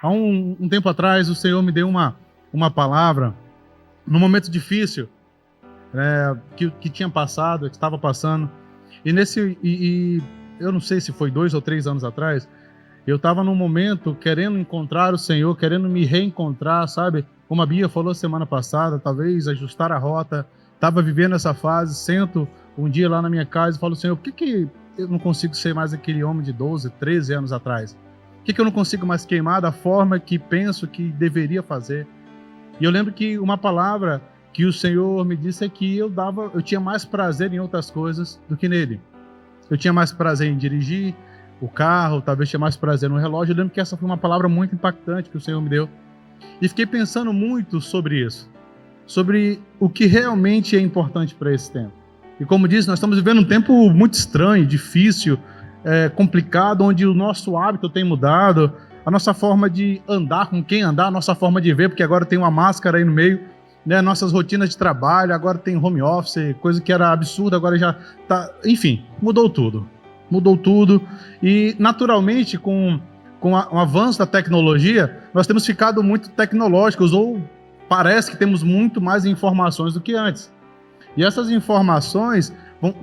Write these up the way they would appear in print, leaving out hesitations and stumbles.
Há um tempo atrás, o Senhor me deu uma palavra, num momento difícil, que tinha passado, que estava passando. E eu não sei se foi 2 ou 3 anos atrás, eu estava num momento querendo encontrar o Senhor, querendo me reencontrar, sabe? Como a Bia falou semana passada, talvez ajustar a rota. Estava vivendo essa fase, sento um dia lá na minha casa e falo, Senhor, por que eu não consigo ser mais aquele homem de 12, 13 anos atrás? Por que eu não consigo mais queimar da forma que penso que deveria fazer? E eu lembro que uma palavra que o Senhor me disse é que eu tinha mais prazer em outras coisas do que nele. Eu tinha mais prazer em dirigir o carro, talvez tinha mais prazer no relógio. Eu lembro que essa foi uma palavra muito impactante que o Senhor me deu. E fiquei pensando muito sobre isso, sobre o que realmente é importante para esse tempo. E como disse, nós estamos vivendo um tempo muito estranho, difícil, complicado, onde o nosso hábito tem mudado, a nossa forma de andar, com quem andar, a nossa forma de ver, porque agora tem uma máscara aí no meio, né? Nossas rotinas de trabalho, agora tem home office, coisa que era absurda, agora já tá... Enfim, mudou tudo. Mudou tudo. E, naturalmente, com o avanço da tecnologia, nós temos ficado muito tecnológicos, ou parece que temos muito mais informações do que antes. E essas informações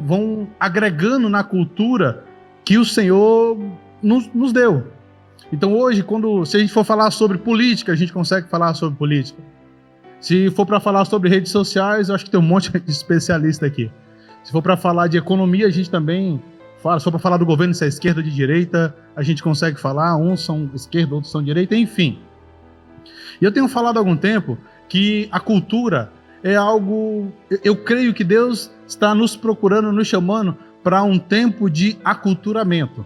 vão agregando na cultura que o Senhor nos deu. Então hoje, se a gente for falar sobre política, a gente consegue falar sobre política. Se for para falar sobre redes sociais, eu acho que tem um monte de especialista aqui. Se for para falar de economia, a gente também fala. Se for para falar do governo, se é esquerda ou de direita, a gente consegue falar. Uns são esquerda, outros são direita, enfim. E eu tenho falado há algum tempo que a cultura é algo... Eu creio que Deus está nos procurando, nos chamando para um tempo de aculturamento.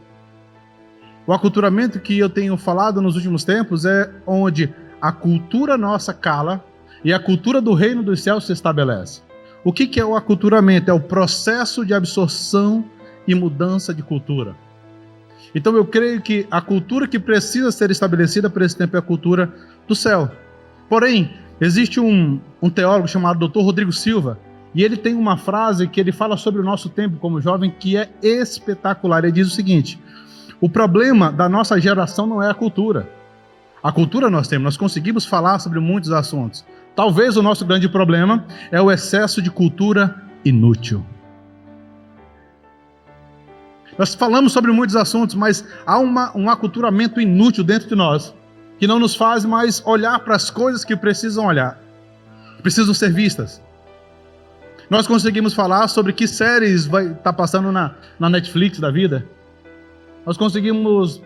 O aculturamento que eu tenho falado nos últimos tempos é onde a cultura nossa cala e a cultura do reino dos céus se estabelece. O que é o aculturamento? É o processo de absorção e mudança de cultura. Então eu creio que a cultura que precisa ser estabelecida para esse tempo é a cultura do céu. Porém, existe um teólogo chamado Dr. Rodrigo Silva, e ele tem uma frase que ele fala sobre o nosso tempo como jovem que é espetacular. Ele diz o seguinte: o problema da nossa geração não é a cultura. A cultura nós temos, nós conseguimos falar sobre muitos assuntos. Talvez o nosso grande problema é o excesso de cultura inútil. Nós falamos sobre muitos assuntos, mas há um aculturamento inútil dentro de nós, que não nos faz mais olhar para as coisas que precisam olhar, precisam ser vistas. Nós conseguimos falar sobre que séries vai estar passando na Netflix da vida. Nós conseguimos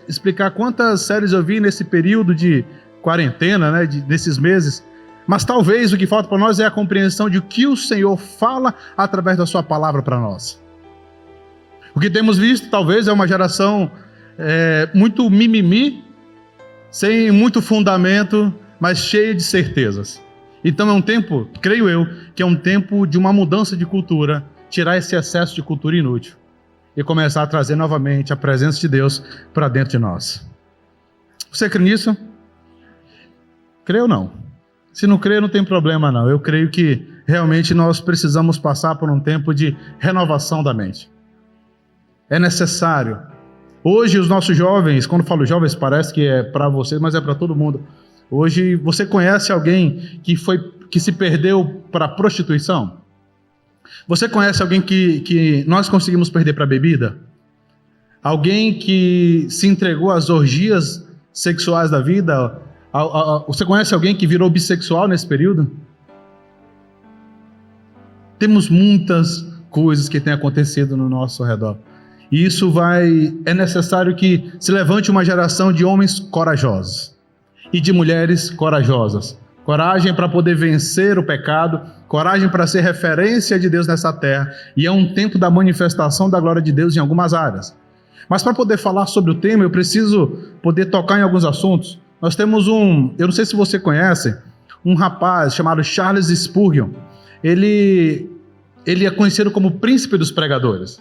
explicar quantas séries eu vi nesse período de quarentena, né, desses meses. Mas talvez o que falta para nós é a compreensão de o que o Senhor fala através da sua palavra para nós. O que temos visto talvez é uma geração muito mimimi, sem muito fundamento, mas cheia de certezas. Então é um tempo, creio eu, que é um tempo de uma mudança de cultura, tirar esse excesso de cultura inútil e começar a trazer novamente a presença de Deus para dentro de nós. Você crê nisso? Crê ou não? Se não crê, não tem problema não. Eu creio que realmente nós precisamos passar por um tempo de renovação da mente. É necessário. Hoje os nossos jovens, quando falo jovens parece que é para vocês, mas é para todo mundo. Hoje você conhece alguém que se perdeu para a prostituição? Você conhece alguém que nós conseguimos perder para a bebida? Alguém que se entregou às orgias sexuais da vida? Você conhece alguém que virou bissexual nesse período? Temos muitas coisas que têm acontecido no nosso redor. E isso é necessário que se levante uma geração de homens corajosos e de mulheres corajosas. Coragem para poder vencer o pecado, coragem para ser referência de Deus nessa terra. E é um tempo da manifestação da glória de Deus em algumas áreas. Mas para poder falar sobre o tema, eu preciso poder tocar em alguns assuntos. Nós temos eu não sei se você conhece, um rapaz chamado Charles Spurgeon. Ele é conhecido como o príncipe dos pregadores.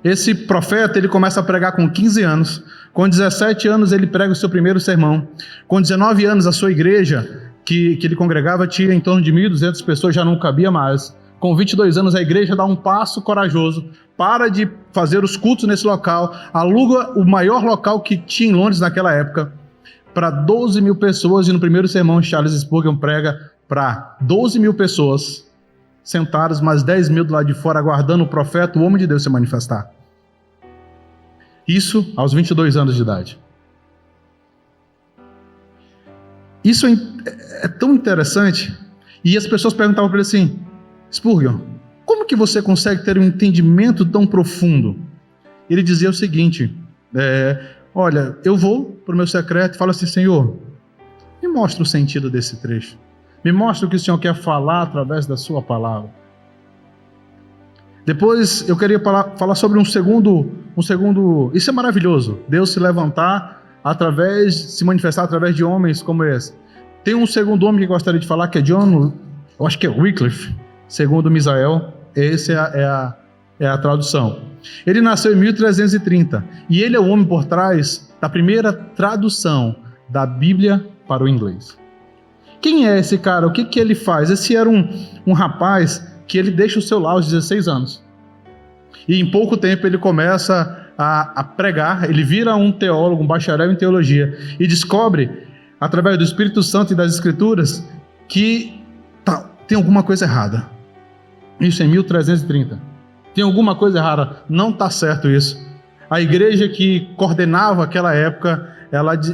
Esse profeta, ele começa a pregar com 15 anos. Com 17 anos, ele prega o seu primeiro sermão. Com 19 anos, a sua igreja, que ele congregava, tinha em torno de 1.200 pessoas, já não cabia mais. Com 22 anos, a igreja dá um passo corajoso, para de fazer os cultos nesse local, aluga o maior local que tinha em Londres naquela época, para 12 mil pessoas, e no primeiro sermão Charles Spurgeon prega para 12 mil pessoas, sentados, mais 10 mil do lado de fora, aguardando o profeta, o homem de Deus, se manifestar. Isso aos 22 anos de idade. Isso é tão interessante. E as pessoas perguntavam para ele assim: Spurgeon, como que você consegue ter um entendimento tão profundo? Ele dizia o seguinte: olha, eu vou para o meu secreto e falo assim: Senhor, me mostra o sentido desse trecho. Me mostra o que o Senhor quer falar através da sua palavra. Depois eu queria falar sobre um segundo. Isso é maravilhoso. Deus se levantar se manifestar através de homens como esse. Tem um segundo homem que eu gostaria de falar, que é John, eu acho que é Wycliffe, segundo Misael. Essa é a tradução. Ele nasceu em 1330 e ele é o homem por trás da primeira tradução da Bíblia para o inglês. Quem é esse cara? O que ele faz? Esse era um rapaz que ele deixa o seu lar aos 16 anos. E em pouco tempo ele começa a pregar, ele vira um teólogo, um bacharel em teologia, e descobre, através do Espírito Santo e das Escrituras, que tem alguma coisa errada. Isso em 1330. Tem alguma coisa errada, não está certo isso. A igreja que coordenava aquela época,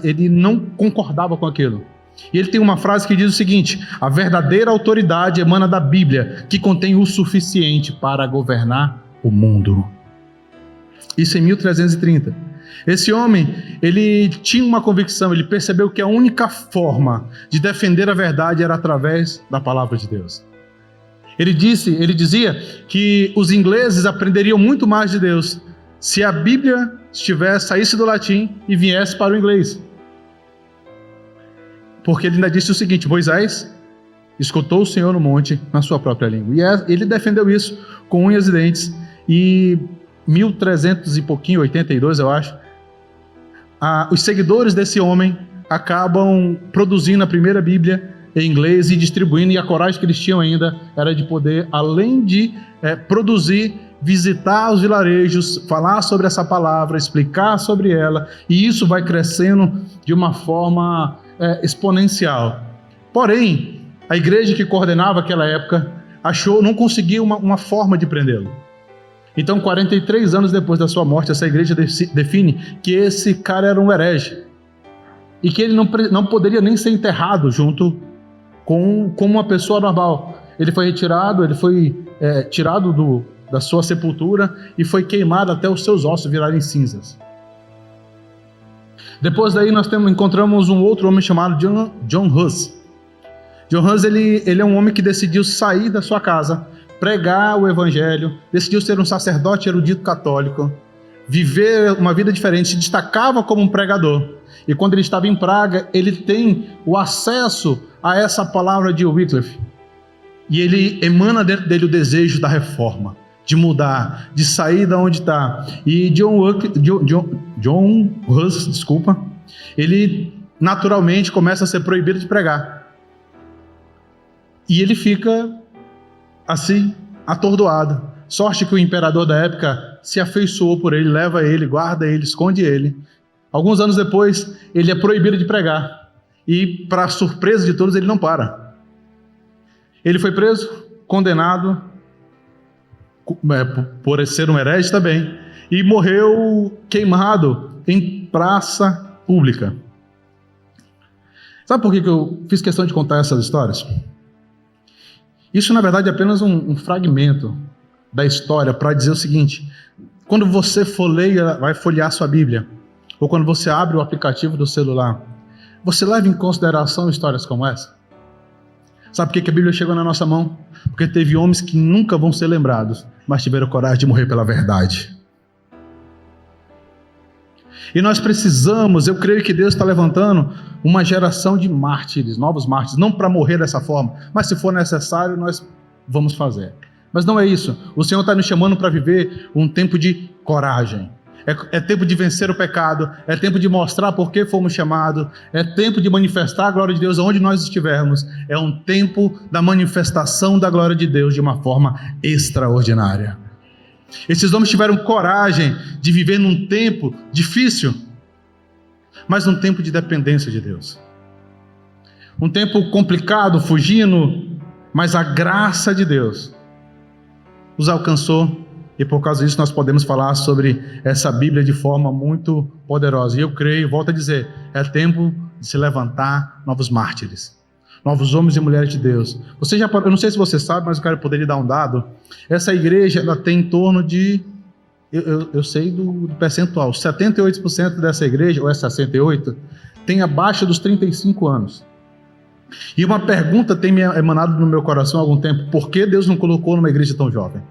ele não concordava com aquilo. E ele tem uma frase que diz o seguinte: a verdadeira autoridade emana da Bíblia, que contém o suficiente para governar o mundo. Isso em 1330. Esse homem, ele tinha uma convicção, ele percebeu que a única forma de defender a verdade era através da palavra de Deus. Ele dizia que os ingleses aprenderiam muito mais de Deus se a Bíblia saísse do latim e viesse para o inglês. Porque ele ainda disse o seguinte: Moisés escutou o Senhor no monte na sua própria língua. E ele defendeu isso com unhas e dentes. E 1300 e pouquinho, 82 eu acho, os seguidores desse homem acabam produzindo a primeira Bíblia em inglês e distribuindo, e a coragem que eles tinham ainda era de poder, além de produzir, visitar os vilarejos, falar sobre essa palavra, explicar sobre ela, e isso vai crescendo de uma forma exponencial. Porém, a igreja que coordenava aquela época não conseguiu uma forma de prendê-lo. Então, 43 anos depois da sua morte, essa igreja define que esse cara era um herege e que ele não poderia nem ser enterrado junto com uma pessoa normal. Ele foi retirado, tirado da sua sepultura e foi queimado até os seus ossos virarem cinzas. Depois daí nós encontramos um outro homem chamado John Huss. John Huss ele é um homem que decidiu sair da sua casa, pregar o evangelho, decidiu ser um sacerdote erudito católico, viver uma vida diferente, se destacava como um pregador. E quando ele estava em Praga, ele tem o acesso a essa palavra de Wycliffe. E ele emana dentro dele o desejo da reforma, de mudar, de sair da onde está. E John Huss, ele naturalmente começa a ser proibido de pregar. E ele fica assim, atordoado. Sorte que o imperador da época se afeiçoou por ele, leva ele, guarda ele, esconde ele. Alguns anos depois, ele é proibido de pregar. E, para surpresa de todos, ele não para. Ele foi preso, condenado, por ser um herege também, e morreu queimado em praça pública. Sabe por que eu fiz questão de contar essas histórias? Isso, na verdade, é apenas um fragmento da história para dizer o seguinte: quando você vai folhear sua Bíblia, ou quando você abre o aplicativo do celular, você leva em consideração histórias como essa? Sabe por que a Bíblia chegou na nossa mão? Porque teve homens que nunca vão ser lembrados, mas tiveram coragem de morrer pela verdade. E nós precisamos, eu creio que Deus está levantando uma geração de mártires, novos mártires, não para morrer dessa forma, mas se for necessário, nós vamos fazer. Mas não é isso. O Senhor está nos chamando para viver um tempo de coragem. É tempo de vencer o pecado, é tempo de mostrar por que fomos chamados, é tempo de manifestar a glória de Deus onde nós estivermos. É um tempo da manifestação da glória de Deus de uma forma extraordinária. Esses homens tiveram coragem de viver num tempo difícil, mas num tempo de dependência de Deus. Um tempo complicado, fugindo, mas a graça de Deus os alcançou, e por causa disso nós podemos falar sobre essa Bíblia de forma muito poderosa. E eu creio, volto a dizer, é tempo de se levantar novos mártires, novos homens e mulheres de Deus. Eu não sei se você sabe, mas eu quero poder lhe dar um dado. Essa igreja, ela tem em torno de, eu sei do percentual, 78% dessa igreja, ou é 68%, tem abaixo dos 35 anos. E uma pergunta tem me emanado no meu coração há algum tempo: por que Deus não colocou numa igreja tão jovem?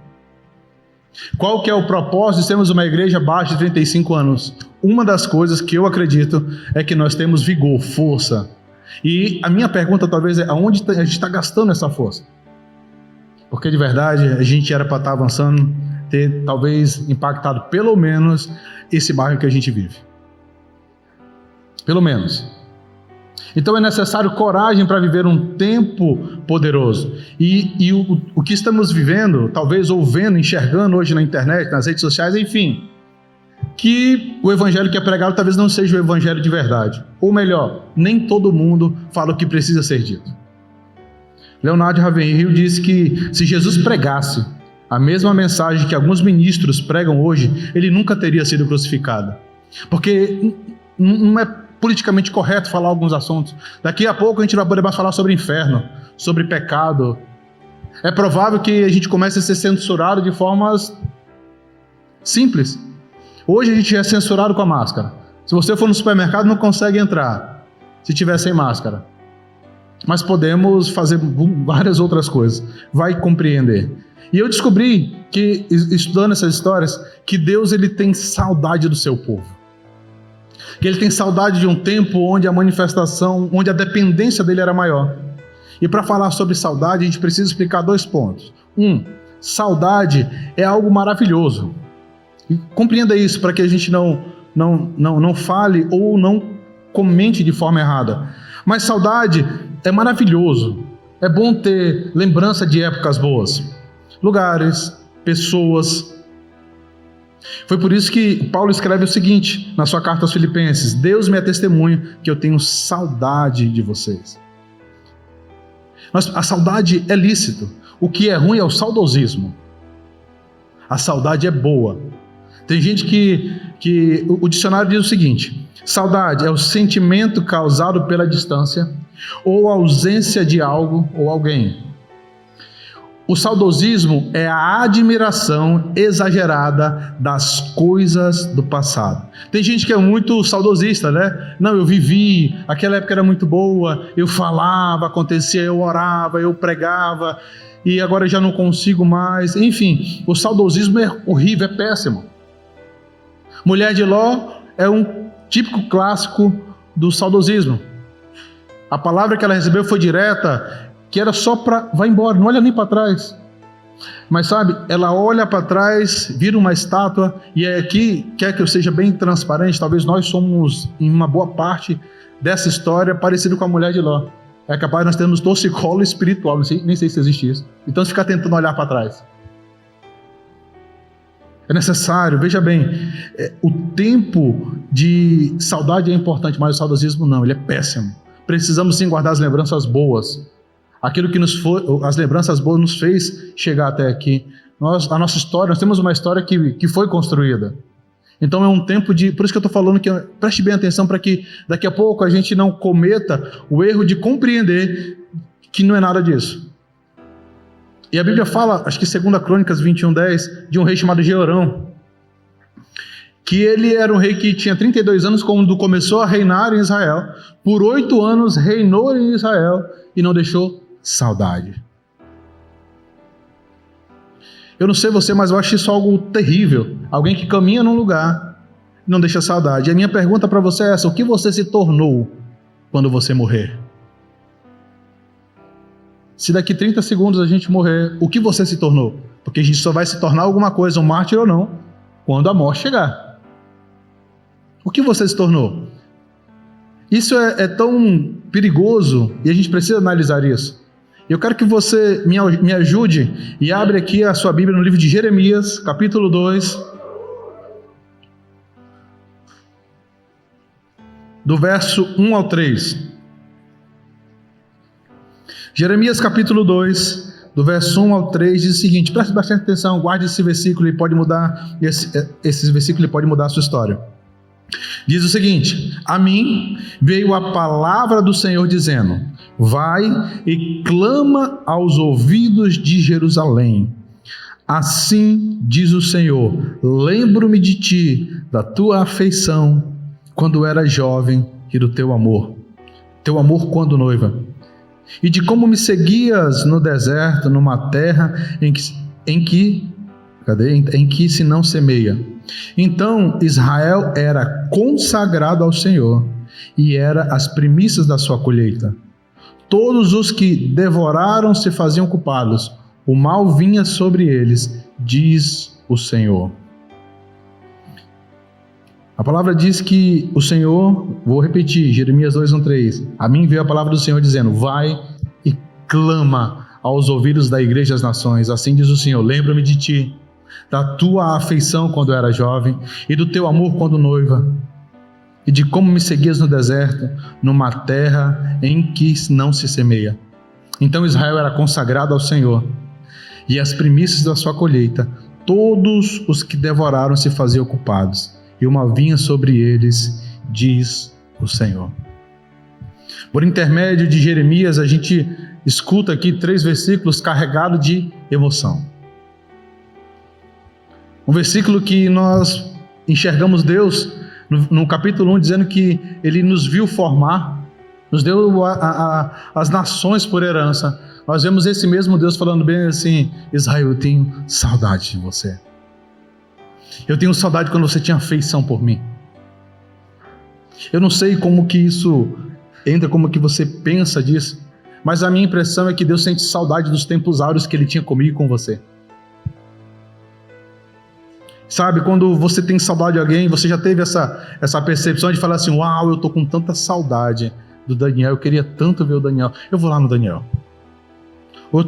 Qual que é o propósito de sermos uma igreja abaixo de 35 anos? Uma das coisas que eu acredito é que nós temos vigor, força. E a minha pergunta talvez é: aonde a gente está gastando essa força? Porque de verdade a gente era para estar avançando, ter talvez impactado pelo menos esse bairro que a gente vive. Pelo menos. Então é necessário coragem para viver um tempo poderoso. E o que estamos vivendo, talvez ouvindo, enxergando hoje na internet, nas redes sociais, enfim, que o evangelho que é pregado talvez não seja o evangelho de verdade. Ou melhor, nem todo mundo fala o que precisa ser dito. Leonardo Ravenhill disse que se Jesus pregasse a mesma mensagem que alguns ministros pregam hoje, ele nunca teria sido crucificado. Porque não é politicamente correto falar alguns assuntos. Daqui a pouco a gente vai poder mais falar sobre inferno, sobre pecado. É provável que a gente comece a ser censurado de formas simples. Hoje a gente é censurado com a máscara. Se você for no supermercado, não consegue entrar se tiver sem máscara. Mas podemos fazer várias outras coisas. Vai compreender. E eu descobri que, estudando essas histórias, que Deus ele tem saudade do seu povo. Que ele tem saudade de um tempo onde a manifestação, onde a dependência dele era maior. E para falar sobre saudade, a gente precisa explicar 2 pontos. Saudade é algo maravilhoso. E compreenda isso para que a gente não fale ou não comente de forma errada. Mas saudade é maravilhoso. É bom ter lembrança de épocas boas. Lugares, pessoas. Foi por isso que Paulo escreve o seguinte na sua carta aos Filipenses: Deus me é testemunho que eu tenho saudade de vocês. Mas a saudade é lícito. O que é ruim é o saudosismo. A saudade é boa. Tem gente que o dicionário diz o seguinte: saudade é o sentimento causado pela distância ou ausência de algo ou alguém. O saudosismo é a admiração exagerada das coisas do passado. Tem gente que é muito saudosista, né? Não, eu vivi, aquela época era muito boa, eu falava, acontecia, eu orava, eu pregava, e agora eu já não consigo mais. Enfim, o saudosismo é horrível, é péssimo. Mulher de Ló é um típico clássico do saudosismo. A palavra que ela recebeu foi direta, que era só para, vai embora, não olha nem para trás. Mas sabe, ela olha para trás, vira uma estátua, e é aqui, quer que eu seja bem transparente, talvez nós somos, em uma boa parte dessa história, parecido com a mulher de Ló. É capaz de nós termos torcicolo espiritual, nem sei se existe isso. Então fica tentando olhar para trás. É necessário, veja bem, o tempo de saudade é importante, mas o saudosismo não, ele é péssimo. Precisamos sim guardar as lembranças boas. Aquilo que as lembranças boas nos fez chegar até aqui. A nossa história, nós temos uma história que foi construída. Então é um tempo de... Por isso que eu estou falando que preste bem atenção para que daqui a pouco a gente não cometa o erro de compreender que não é nada disso. E a Bíblia fala, acho que 2 Crônicas 21:10, de um rei chamado Jeorão, que ele era um rei que tinha 32 anos quando começou a reinar em Israel. Por 8 anos reinou em Israel e não deixou saudade. Eu não sei você, mas eu acho isso algo terrível. Alguém que caminha num lugar e não deixa saudade. E a minha pergunta para você é essa: o que você se tornou quando você morrer? Se daqui 30 segundos a gente morrer, o que você se tornou? Porque a gente só vai se tornar alguma coisa, um mártir ou não, quando a morte chegar. O que você se tornou? Isso é tão perigoso e a gente precisa analisar isso. Eu quero que você me ajude e abre aqui a sua Bíblia no livro de Jeremias, capítulo 2. do verso 1 ao 3. Jeremias capítulo 2, do verso 1 ao 3, diz o seguinte, preste bastante atenção, guarde esse versículo, ele pode mudar, esse versículo pode mudar a sua história. Diz o seguinte: a mim veio a palavra do Senhor dizendo, vai e clama aos ouvidos de Jerusalém. Assim diz o Senhor, lembro-me de ti, da tua afeição, quando era jovem, e do teu amor quando noiva, e de como me seguias no deserto, numa terra em que se não semeia. Então Israel era consagrado ao Senhor, e era as primícias da sua colheita. Todos os que devoraram se faziam culpados, o mal vinha sobre eles, diz o Senhor. A palavra diz que o Senhor, vou repetir, Jeremias 2:1-3, a mim veio a palavra do Senhor dizendo, vai e clama aos ouvidos da igreja das nações, assim diz o Senhor, lembra-me de ti, da tua afeição quando era jovem, e do teu amor quando noiva, e de como me seguias no deserto, numa terra em que não se semeia. Então Israel era consagrado ao Senhor, e as primícias da sua colheita, todos os que devoraram se faziam culpados, e o mal vinha sobre eles, diz o Senhor. Por intermédio de Jeremias, a gente escuta aqui 3 versículos carregados de emoção. Um versículo que nós enxergamos Deus no capítulo 1 dizendo que Ele nos viu formar, nos deu as nações por herança. Nós vemos esse mesmo Deus falando bem assim, Israel, eu tenho saudade de você. Eu tenho saudade quando você tinha afeição por mim. Eu não sei como que isso entra, como que você pensa disso, mas a minha impressão é que Deus sente saudade dos tempos áureos que Ele tinha comigo e com você. Sabe, quando você tem saudade de alguém, você já teve essa percepção de falar assim, uau, eu tô com tanta saudade do Daniel, eu queria tanto ver o Daniel, eu vou lá no Daniel. Ou eu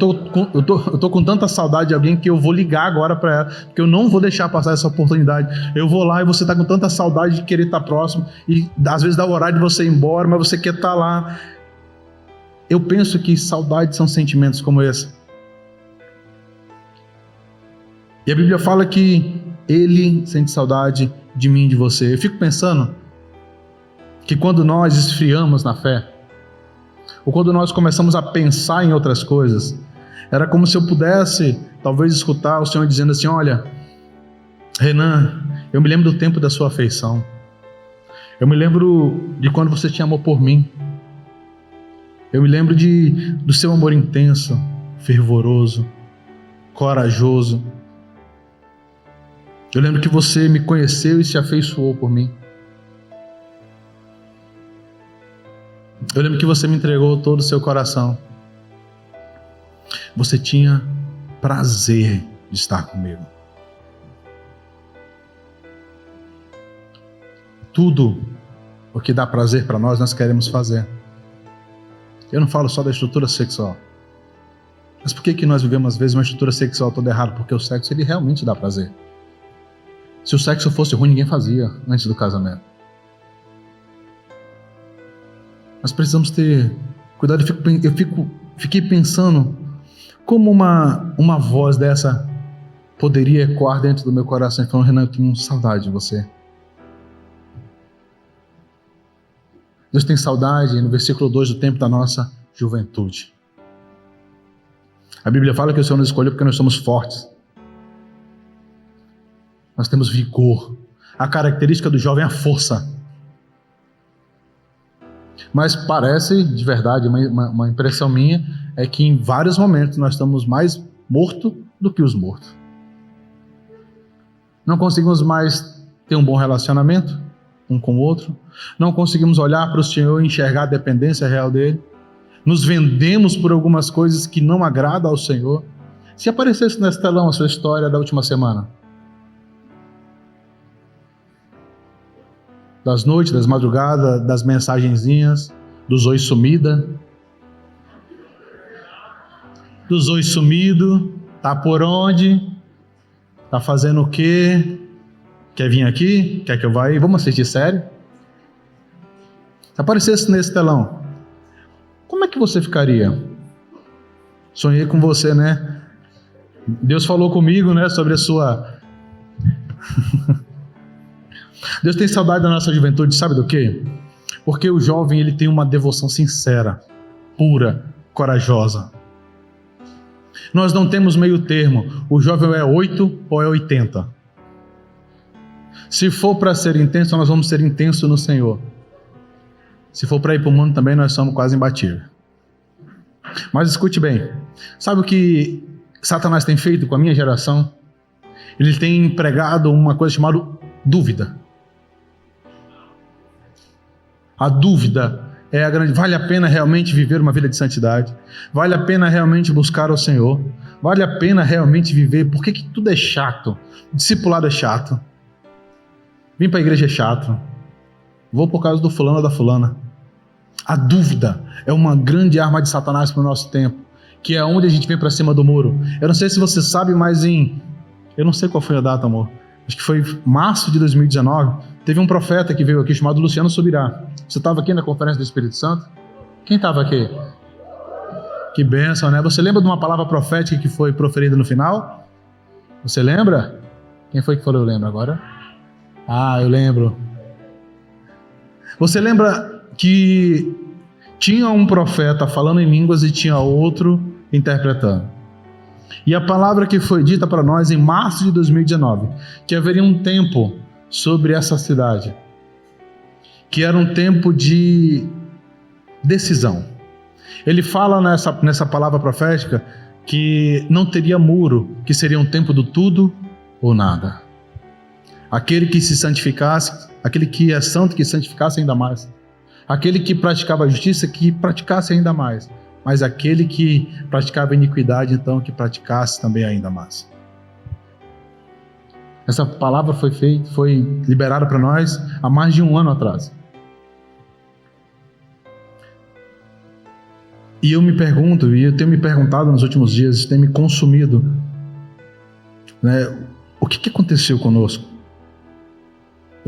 tô com tanta saudade de alguém que eu vou ligar agora para ela, porque eu não vou deixar passar essa oportunidade. Eu vou lá e você tá com tanta saudade de querer estar próximo, e às vezes dá o horário de você ir embora, mas você quer estar lá. Eu penso que saudade são sentimentos como esse. E a Bíblia fala que Ele sente saudade de mim e de você. Eu fico pensando que quando nós esfriamos na fé, ou quando nós começamos a pensar em outras coisas, era como se eu pudesse, talvez, escutar o Senhor dizendo assim, olha, Renan, eu me lembro do tempo da sua afeição. Eu me lembro de quando você tinha amor por mim. Eu me lembro do seu amor intenso, fervoroso, corajoso. Eu lembro que você me conheceu e se afeiçoou por mim. Eu lembro que você me entregou todo o seu coração. Você tinha prazer de estar comigo. Tudo o que dá prazer para nós queremos fazer. Eu não falo só da estrutura sexual. Mas por que nós vivemos às vezes uma estrutura sexual toda errada? Porque o sexo, ele realmente dá prazer. Se o sexo fosse ruim, ninguém fazia antes do casamento. Nós precisamos ter cuidado. Fiquei pensando como uma voz dessa poderia ecoar dentro do meu coração e falando, Renan, eu tenho saudade de você. Deus tem saudade, no versículo 2, do tempo da nossa juventude. A Bíblia fala que o Senhor nos escolheu porque nós somos fortes. Nós temos vigor. A característica do jovem é a força. Mas parece, de verdade, uma impressão minha, é que em vários momentos nós estamos mais mortos do que os mortos. Não conseguimos mais ter um bom relacionamento um com o outro. Não conseguimos olhar para o Senhor e enxergar a dependência real dEle. Nos vendemos por algumas coisas que não agradam ao Senhor. Se aparecesse nesse telão a sua história da última semana, das noites, das madrugadas, das mensagenzinhas, dos oi sumida, dos oi sumido, tá por onde? Tá fazendo o quê? Quer vir aqui? Quer que eu vá aí? Vamos assistir série? aparecesse nesse telão, como é que você ficaria? Sonhei com você, né? Deus falou comigo, né, sobre a sua... Deus tem saudade da nossa juventude, sabe do quê? Porque o jovem, ele tem uma devoção sincera, pura, corajosa. Nós não temos meio termo. O jovem é 8 ou é 80. Se for para ser intenso, nós vamos ser intensos no Senhor. Se for para ir para o mundo também, nós somos quase imbatíveis. Mas escute bem. Sabe o que Satanás tem feito com a minha geração? Ele tem empregado uma coisa chamada dúvida. A dúvida é a grande... Vale a pena realmente viver uma vida de santidade? Vale a pena realmente buscar o Senhor? Vale a pena realmente viver? Por que tudo é chato? Discipulado é chato. Vim para a igreja é chato. Vou por causa do fulano ou da fulana. A dúvida é uma grande arma de Satanás para o nosso tempo, que é onde a gente vem para cima do muro. Eu não sei se você sabe, mas eu não sei qual foi a data, amor. Acho que foi março de 2019. Teve um profeta que veio aqui chamado Luciano Subirá. Você estava aqui na Conferência do Espírito Santo? Quem estava aqui? Que bênção, né? Você lembra de uma palavra profética que foi proferida no final? Você lembra? Quem foi que falou? Eu lembro agora. Ah, eu lembro. Você lembra que tinha um profeta falando em línguas e tinha outro interpretando? E a palavra que foi dita para nós em março de 2019, que haveria um tempo sobre essa cidade, que era um tempo de decisão. Ele fala nessa palavra profética que não teria muro, que seria um tempo do tudo ou nada. Aquele que se santificasse, aquele que é santo, que santificasse ainda mais. Aquele que praticava a justiça, que praticasse ainda mais. Mas aquele que praticava iniquidade, então, que praticasse também ainda mais. Essa palavra foi liberada para nós há mais de um ano atrás. E eu me pergunto, e eu tenho me perguntado nos últimos dias, isso tem me consumido, né? O que aconteceu conosco?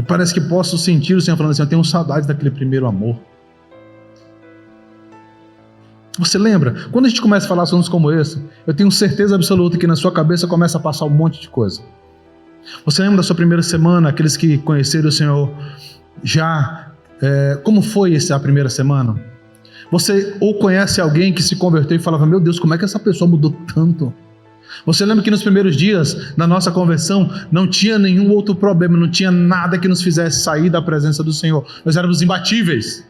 Parece que posso sentir o Senhor falando assim: eu tenho saudades daquele primeiro amor. Você lembra? Quando a gente começa a falar assuntos como esse, eu tenho certeza absoluta que na sua cabeça começa a passar um monte de coisa. Você lembra da sua primeira semana, aqueles que conheceram o Senhor já? Como foi a primeira semana? Você ou conhece alguém que se converteu e falava: meu Deus, como é que essa pessoa mudou tanto? Você lembra que nos primeiros dias da nossa conversão não tinha nenhum outro problema, não tinha nada que nos fizesse sair da presença do Senhor. Nós éramos imbatíveis.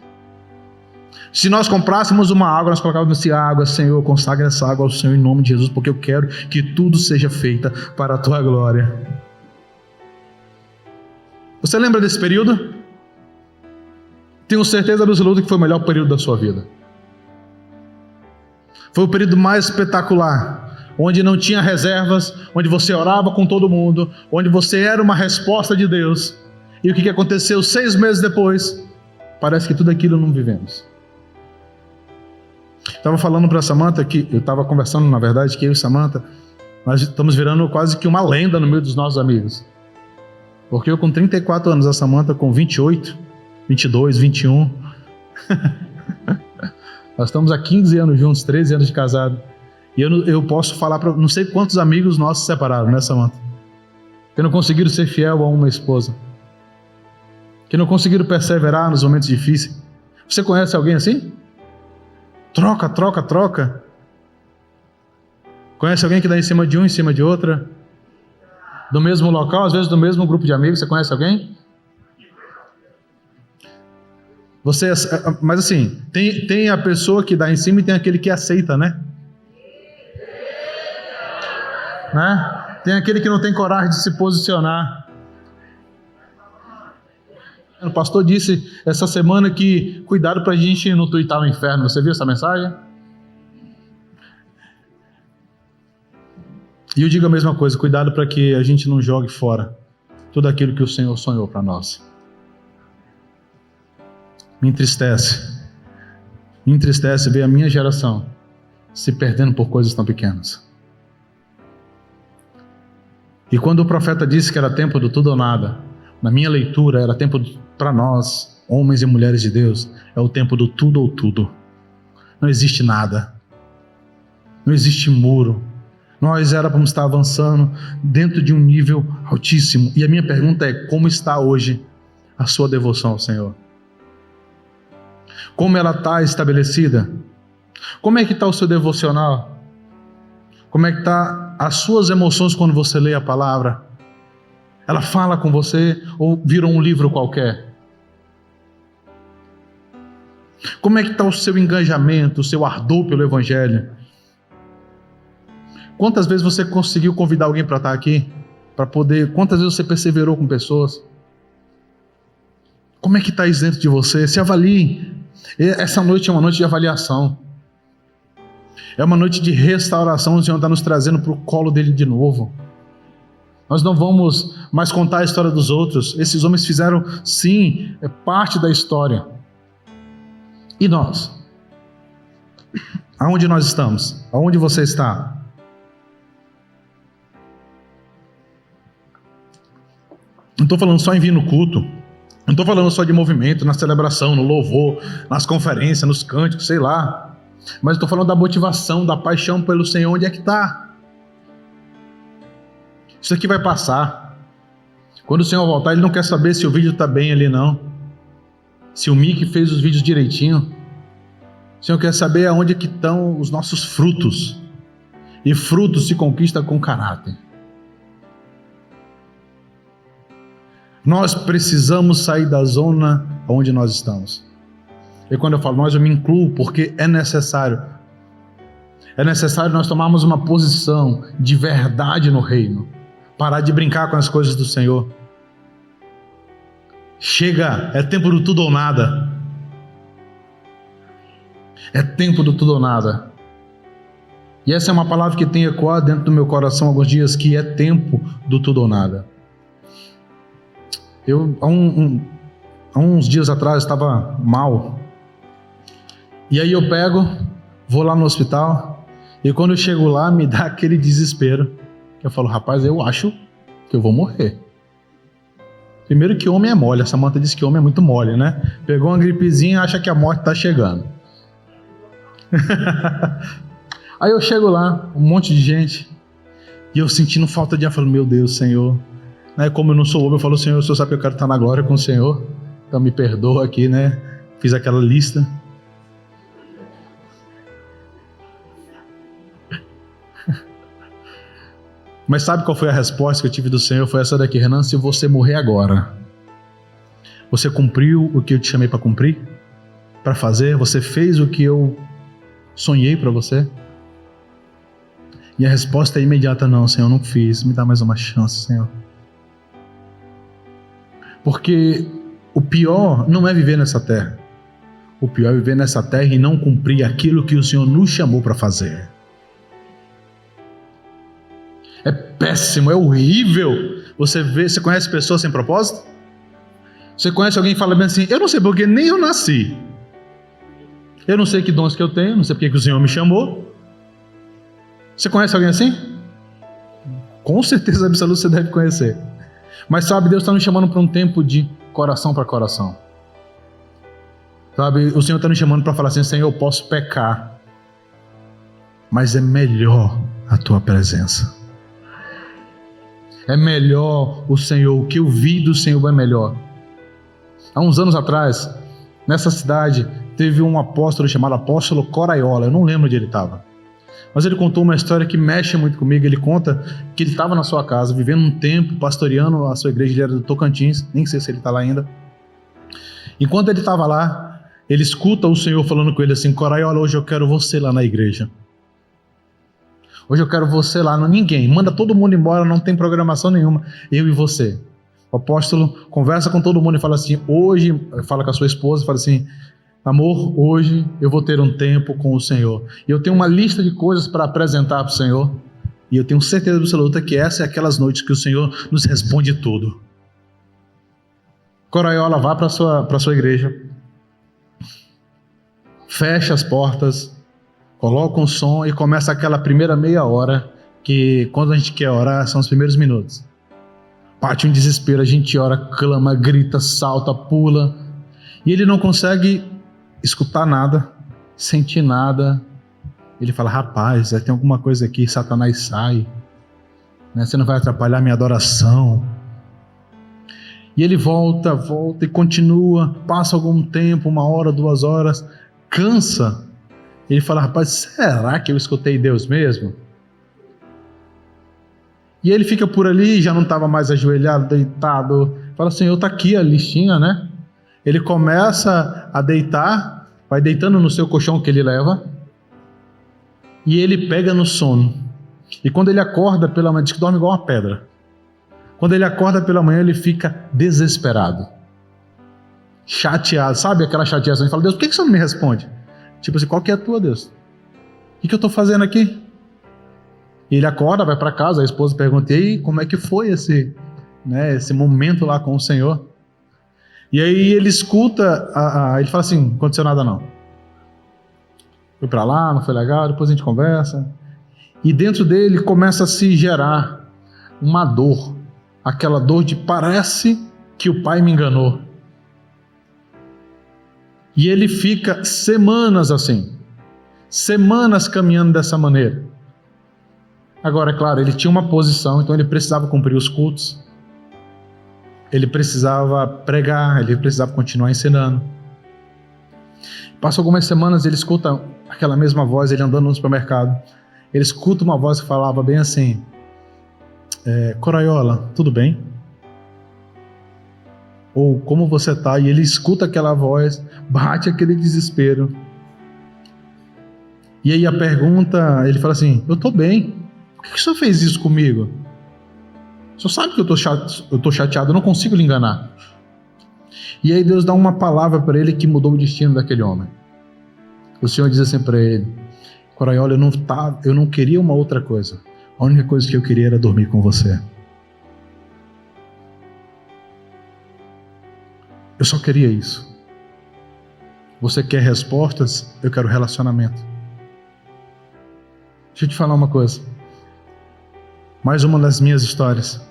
Se nós comprássemos uma água, nós colocávamos assim: água, Senhor, consagra essa água ao Senhor em nome de Jesus, porque eu quero que tudo seja feito para a Tua glória. Você lembra desse período? Tenho certeza absoluta que foi o melhor período da sua vida. Foi o período mais espetacular, onde não tinha reservas, onde você orava com todo mundo, onde você era uma resposta de Deus. E o que aconteceu 6 meses depois? Parece que tudo aquilo não vivemos. Estava falando para a Samantha, que eu estava conversando, na verdade, que eu e Samantha, nós estamos virando quase que uma lenda no meio dos nossos amigos. Porque eu com 34 anos, a Samantha com 28, 22, 21. Nós estamos há 15 anos juntos, 13 anos de casado. E eu posso falar para não sei quantos amigos nossos se separaram, né, Samantha? Que não conseguiram ser fiel a uma esposa. Que não conseguiram perseverar nos momentos difíceis. Você conhece alguém assim? Troca. Conhece alguém que dá em cima de um, em cima de outra? Do mesmo local, às vezes do mesmo grupo de amigos. Você conhece alguém? Mas assim, tem a pessoa que dá em cima e tem aquele que aceita, né? Tem aquele que não tem coragem de se posicionar. O pastor disse essa semana que cuidado para a gente não tuitar o inferno. Você viu essa mensagem? E eu digo a mesma coisa: cuidado para que a gente não jogue fora tudo aquilo que o Senhor sonhou para nós. Me entristece ver a minha geração se perdendo por coisas tão pequenas. E quando o profeta disse que era tempo do tudo ou nada, na minha leitura era tempo para nós Homens e mulheres de Deus, é o tempo do tudo ou tudo. Não existe nada. Não existe muro. Nós éramos estar avançando dentro de um nível altíssimo. E a minha pergunta é: como está hoje a sua devoção ao Senhor? Como ela está estabelecida? Como é que está o seu devocional? Como é que está as suas emoções quando você lê a palavra? Ela fala com você ou virou um livro qualquer? Como é que está o seu engajamento, o seu ardor pelo Evangelho? Quantas vezes você conseguiu convidar alguém para estar aqui? Quantas vezes você perseverou com pessoas? Como é que está isso dentro de você? Se avalie. Essa noite é uma noite de avaliação. É uma noite de restauração. O Senhor está nos trazendo para o colo dele de novo. Nós não vamos mais contar a história dos outros. Esses homens fizeram, sim, parte da história. E nós? Aonde nós estamos? Aonde você está? Não estou falando só em vir no culto. Não estou falando só de movimento, na celebração, no louvor, nas conferências, nos cânticos, sei lá. Mas estou falando da motivação, da paixão pelo Senhor. Onde é que está? Isso aqui vai passar. Quando o Senhor voltar, Ele não quer saber se o vídeo está bem ali, não. Se o Mickey fez os vídeos direitinho. O Senhor quer saber aonde que estão os nossos frutos. E frutos se conquista com caráter. Nós precisamos sair da zona onde nós estamos. E quando eu falo nós, eu me incluo, porque é necessário. É necessário nós tomarmos uma posição de verdade no reino. Parar de brincar com as coisas do Senhor. Chega, é tempo do tudo ou nada. É tempo do tudo ou nada. E essa é uma palavra que tem ecoado dentro do meu coração há alguns dias, que é tempo do tudo ou nada. Eu, há uns dias atrás, estava mal. E aí eu vou lá no hospital, e quando eu chego lá, me dá aquele desespero. Eu falo, rapaz, eu acho que eu vou morrer. Primeiro que homem é mole, a Samanta disse que homem é muito mole, né? Pegou uma gripezinha e acha que a morte está chegando. Aí eu chego lá, um monte de gente, e eu sentindo falta de ar, falo, meu Deus, Senhor. Né? Como eu não sou homem, eu falo, Senhor, o Senhor sabe que eu quero estar na glória com o Senhor, então me perdoa aqui, né? Fiz aquela lista. Mas sabe qual foi a resposta que eu tive do Senhor? Foi essa daqui: Renan, se você morrer agora, você cumpriu o que eu te chamei para cumprir? Para fazer? Você fez o que eu sonhei para você? E a resposta é imediata: não, Senhor, não fiz. Me dá mais uma chance, Senhor. Porque o pior não é viver nessa terra. O pior é viver nessa terra e não cumprir aquilo que o Senhor nos chamou para fazer. É péssimo, é horrível. Você conhece pessoas sem propósito? Você conhece alguém que fala bem assim: eu não sei porque nem eu nasci. Eu não sei que dons que eu tenho, não sei porque que o Senhor me chamou. Você conhece alguém assim? Com certeza absoluta você deve conhecer. Mas sabe, Deus está nos chamando para um tempo de coração para coração. Sabe, o Senhor está nos chamando para falar assim: Senhor, eu posso pecar, mas é melhor a Tua presença. É melhor o Senhor, o que eu vi do Senhor é melhor. Há uns anos atrás, nessa cidade, teve um apóstolo chamado Apóstolo Coraiola. Eu não lembro onde ele estava. Mas ele contou uma história que mexe muito comigo. Ele conta que ele estava na sua casa, vivendo um tempo, pastoreando a sua igreja. Ele era do Tocantins, nem sei se ele está lá ainda. Enquanto ele estava lá, ele escuta o Senhor falando com ele assim: Coraiola, hoje eu quero você lá na igreja. Hoje eu quero você lá, não ninguém. Manda todo mundo embora, não tem programação nenhuma. Eu e você. O apóstolo conversa com todo mundo e fala assim: hoje, fala com a sua esposa, fala assim: amor, hoje eu vou ter um tempo com o Senhor. E eu tenho uma lista de coisas para apresentar para o Senhor. E eu tenho certeza absoluta que essa é aquelas noites que o Senhor nos responde tudo. Coraiola, vá para a sua igreja. Fecha as portas. Coloca um som e começa aquela primeira meia hora, que quando a gente quer orar, são os primeiros minutos. Bate um desespero, a gente ora, clama, grita, salta, pula. E ele não consegue escutar nada, sentir nada. Ele fala, rapaz, tem alguma coisa aqui, Satanás sai, né? Você não vai atrapalhar minha adoração. E ele volta e continua, passa algum tempo, 1 hora, 2 horas, cansa. Ele fala, rapaz, será que eu escutei Deus mesmo? E ele fica por ali, já não estava mais ajoelhado, deitado. Fala, Senhor, está aqui a listinha, né? Ele começa a deitar, vai deitando no seu colchão que ele leva, e ele pega no sono. E quando ele acorda pela manhã, diz que dorme igual uma pedra. Quando ele acorda pela manhã, ele fica desesperado, chateado, sabe aquela chateação? Ele fala, Deus, por que você não me responde? Tipo assim, qual que é a tua, Deus? O que eu estou fazendo aqui? E ele acorda, vai para casa, a esposa pergunta, e aí, como é que foi esse momento lá com o Senhor? E aí ele escuta, ele fala assim, não aconteceu nada não. Fui para lá, não foi legal, depois a gente conversa. E dentro dele começa a se gerar uma dor, aquela dor de parece que o pai me enganou. E ele fica semanas assim, semanas caminhando dessa maneira. Agora, é claro, ele tinha uma posição, então ele precisava cumprir os cultos, ele precisava pregar, ele precisava continuar ensinando. Passam algumas semanas, ele escuta aquela mesma voz, ele andando no supermercado, ele escuta uma voz que falava bem assim, Coraiola, tudo bem? Ou como você está? E ele escuta aquela voz, bate aquele desespero. E aí a pergunta, ele fala assim, eu estou bem, por que o senhor fez isso comigo? O senhor sabe que eu estou chateado, eu não consigo lhe enganar. E aí Deus dá uma palavra para ele que mudou o destino daquele homem. O Senhor diz assim para ele, Coraiola, eu não queria uma outra coisa. A única coisa que eu queria era dormir com você. Eu só queria isso. Você quer respostas? Eu quero relacionamento. Deixa eu te falar uma coisa. Mais uma das minhas histórias.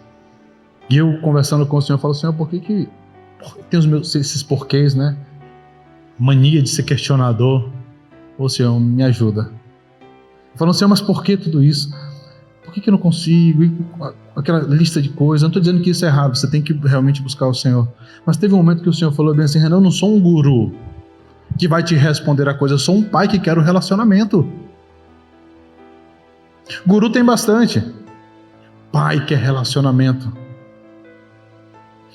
E eu conversando com o Senhor, eu falo, Senhor, por que tem esses porquês, né? Mania de ser questionador. Ô Senhor, me ajuda. Eu falo, Senhor, mas por que tudo isso? Por que eu não consigo? E aquela lista de coisas. Eu não estou dizendo que isso é errado, você tem que realmente buscar o Senhor. Mas teve um momento que o Senhor falou bem assim, Renan, eu não sou um guru que vai te responder a coisa, eu sou um pai que quer o relacionamento. Guru tem bastante. Pai quer relacionamento.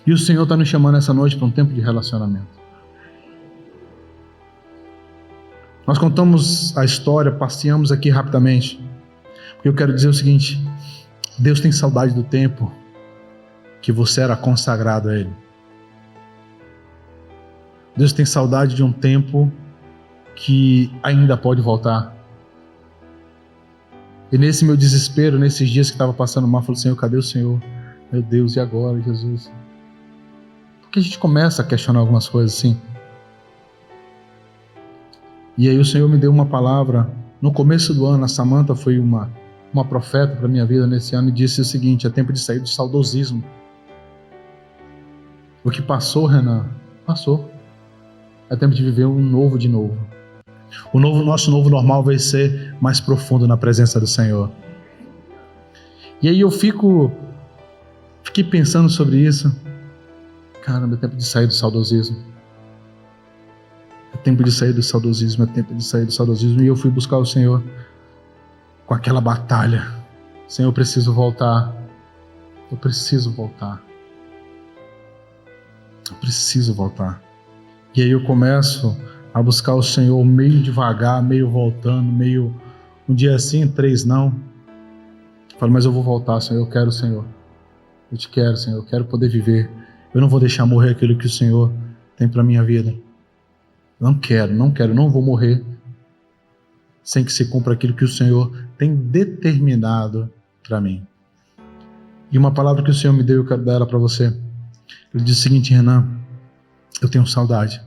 E o Senhor está nos chamando essa noite para um tempo de relacionamento. Nós contamos a história, passeamos aqui rapidamente. Porque eu quero dizer o seguinte, Deus tem saudade do tempo que você era consagrado a Ele. Deus tem saudade de um tempo que ainda pode voltar. E nesse meu desespero, nesses dias que estava passando mal, eu falei, Senhor, cadê o Senhor? Meu Deus, e agora, Jesus? Porque a gente começa a questionar algumas coisas assim. E aí o Senhor me deu uma palavra. No começo do ano, a Samantha foi uma profeta para a minha vida nesse ano e disse o seguinte, é tempo de sair do saudosismo. O que passou, Renan, passou. É tempo de viver um novo de novo. Nosso novo normal vai ser mais profundo na presença do Senhor. E aí eu fiquei pensando sobre isso. Caramba, é tempo de sair do saudosismo. É tempo de sair do saudosismo, é tempo de sair do saudosismo. E eu fui buscar o Senhor com aquela batalha. Senhor, eu preciso voltar. Eu preciso voltar. Eu preciso voltar. E aí eu começo a buscar o Senhor meio devagar, meio voltando, meio um dia sim, 3 não. Eu falo, mas eu vou voltar, Senhor, eu quero o Senhor. Eu te quero, Senhor, eu quero poder viver. Eu não vou deixar morrer aquilo que o Senhor tem para a minha vida. Não quero, não vou morrer sem que se cumpra aquilo que o Senhor tem determinado para mim. E uma palavra que o Senhor me deu, eu quero dar ela para você. Ele disse o seguinte, Renan, eu tenho saudade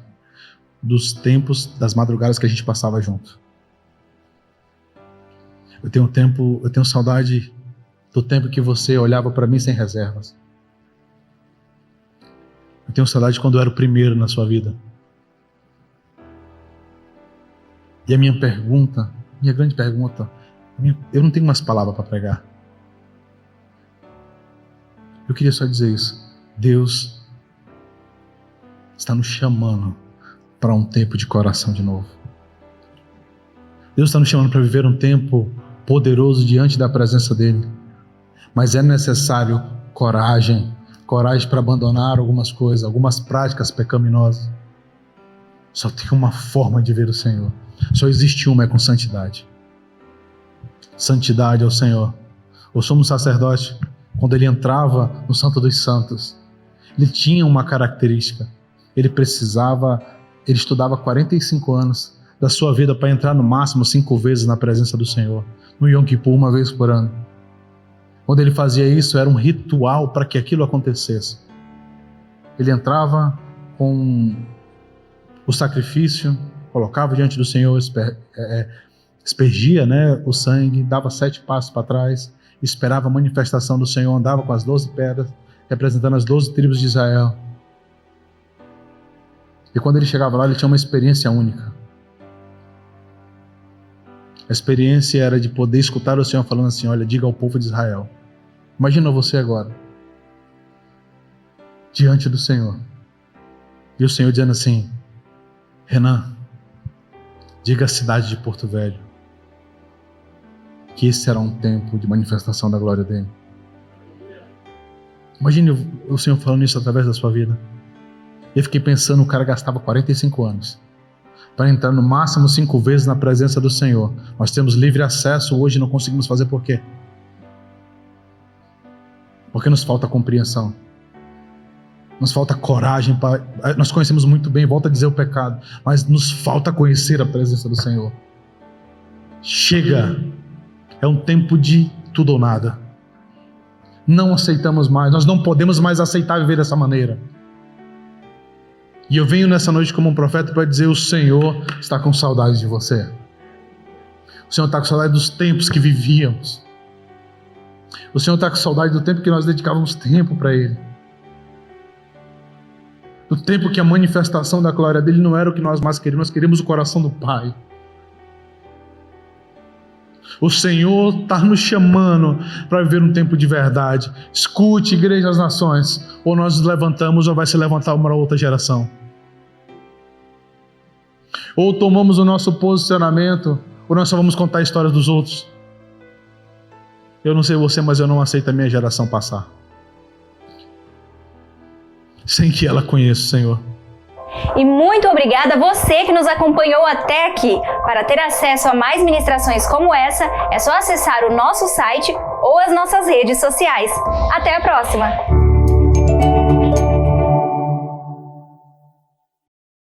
dos tempos, das madrugadas que a gente passava junto. Eu tenho saudade do tempo que você olhava para mim sem reservas. Eu tenho saudade quando eu era o primeiro na sua vida. E a minha pergunta, minha grande pergunta, eu não tenho mais palavra para pregar. Eu queria só dizer isso. Deus está nos chamando para um tempo de coração de novo. Deus está nos chamando para viver um tempo poderoso diante da presença dEle. Mas é necessário coragem para abandonar algumas coisas, algumas práticas pecaminosas. Só tem uma forma de ver o Senhor. Só existe uma, é com santidade. Santidade ao Senhor. O sumo sacerdote, quando ele entrava no Santo dos Santos, ele tinha uma característica. Ele estudava 45 anos da sua vida para entrar no máximo 5 vezes na presença do Senhor. No Yom Kippur, 1 vez por ano. Quando ele fazia isso, era um ritual para que aquilo acontecesse. Ele entrava com o sacrifício, colocava diante do Senhor, aspergia, o sangue, dava 7 passos para trás, esperava a manifestação do Senhor, andava com as 12 pedras, representando as 12 tribos de Israel. E quando ele chegava lá, ele tinha uma experiência única. A experiência era de poder escutar o Senhor falando assim: olha, diga ao povo de Israel. Imagina você agora, diante do Senhor. E o Senhor dizendo assim: Renan, diga à cidade de Porto Velho que esse será um tempo de manifestação da glória dele. Imagine o Senhor falando isso através da sua vida. Eu fiquei pensando, o cara gastava 45 anos para entrar no máximo 5 vezes na presença do Senhor. Nós temos livre acesso hoje e não conseguimos fazer por quê? Porque nos falta compreensão. Nos falta coragem. Nós conhecemos muito bem, volto a dizer, o pecado, mas nos falta conhecer a presença do Senhor. Chega! É um tempo de tudo ou nada. Não aceitamos mais, nós não podemos mais aceitar viver dessa maneira. E eu venho nessa noite como um profeta para dizer: o Senhor está com saudade de você. O Senhor está com saudade dos tempos que vivíamos. O Senhor está com saudade do tempo que nós dedicávamos tempo para Ele. Do tempo que a manifestação da glória dEle não era o que nós mais queríamos, nós queríamos o coração do Pai. O Senhor está nos chamando para viver um tempo de verdade. Escute, igreja das nações. Ou nós nos levantamos, ou vai se levantar uma outra geração. Ou tomamos o nosso posicionamento, ou nós só vamos contar histórias dos outros. Eu não sei você, mas eu não aceito a minha geração passar sem que ela conheça o Senhor. E muito obrigada a você que nos acompanhou até aqui. Para ter acesso a mais ministrações como essa, é só acessar o nosso site ou as nossas redes sociais. Até a próxima!